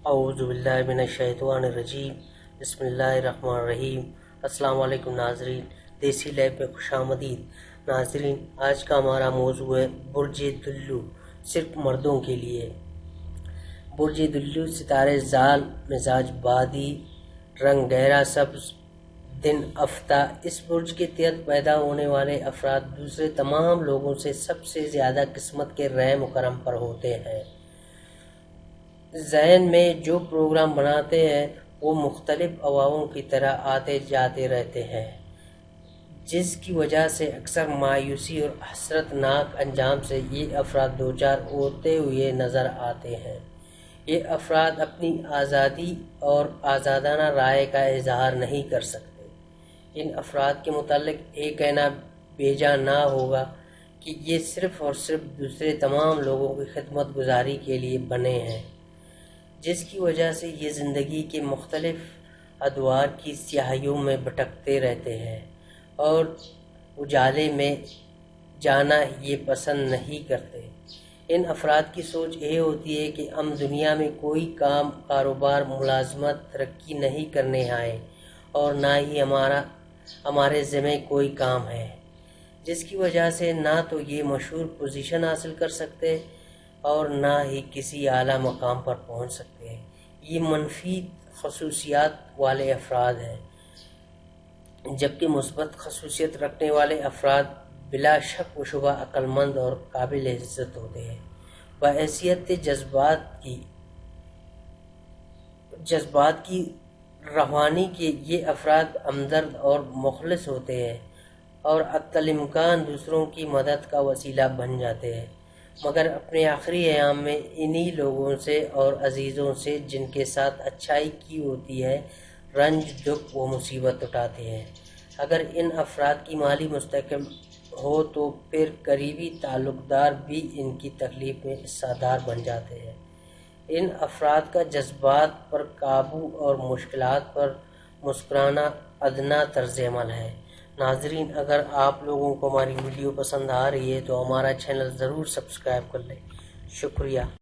اعوذ باللہ من الشیطان الرجیم، بسم اللہ الرحمن الرحیم۔ السلام علیکم ناظرین، دیسی لیب میں خوش آمدید۔ ناظرین، آج کا ہمارا موضوع ہے برج دلو، صرف مردوں کے لیے۔ برج دلو ستارے زال، مزاج بادی، رنگ گہرا سبز، دن ہفتہ۔ اس برج کے تحت پیدا ہونے والے افراد دوسرے تمام لوگوں سے سب سے زیادہ قسمت کے رحم و کرم پر ہوتے ہیں۔ ذہن میں جو پروگرام بناتے ہیں وہ مختلف ہواؤں کی طرح آتے جاتے رہتے ہیں، جس کی وجہ سے اکثر مایوسی اور حسرت ناک انجام سے یہ افراد دوچار ہوتے ہوئے نظر آتے ہیں۔ یہ افراد اپنی آزادی اور آزادانہ رائے کا اظہار نہیں کر سکتے۔ ان افراد کے متعلق یہ کہنا بیجا نہ ہوگا کہ یہ صرف اور صرف دوسرے تمام لوگوں کی خدمت گزاری کے لیے بنے ہیں، جس کی وجہ سے یہ زندگی کے مختلف ادوار کی سیاہیوں میں بھٹکتے رہتے ہیں اور اجالے میں جانا یہ پسند نہیں کرتے۔ ان افراد کی سوچ یہ ہوتی ہے کہ ہم دنیا میں کوئی کام، کاروبار، ملازمت، ترقی نہیں کرنے آئے اور نہ ہی ہمارے ذمہ کوئی کام ہے، جس کی وجہ سے نہ تو یہ مشہور پوزیشن حاصل کر سکتے اور نہ ہی کسی اعلیٰ مقام پر پہنچ سکتے ہیں۔ یہ منفی خصوصیات والے افراد ہیں، جبکہ مثبت خصوصیت رکھنے والے افراد بلا شک و شبہ عقل مند اور قابل عزت ہوتے ہیں۔ بحیثیت جذبات کی روحانی کے یہ افراد ہمدرد اور مخلص ہوتے ہیں اور حتی الامکان دوسروں کی مدد کا وسیلہ بن جاتے ہیں، مگر اپنے آخری ایام میں انہی لوگوں سے اور عزیزوں سے جن کے ساتھ اچھائی کی ہوتی ہے رنج، دکھ و مصیبت اٹھاتے ہیں۔ اگر ان افراد کی مالی مستحکم ہو تو پھر قریبی تعلق دار بھی ان کی تکلیف میں حصہ دار بن جاتے ہیں۔ ان افراد کا جذبات پر قابو اور مشکلات پر مسکرانا ادنیٰ طرز عمل ہے۔ ناظرین، اگر آپ لوگوں کو ہماری ویڈیو پسند آ رہی ہے تو ہمارا چینل ضرور سبسکرائب کر لیں۔ شکریہ۔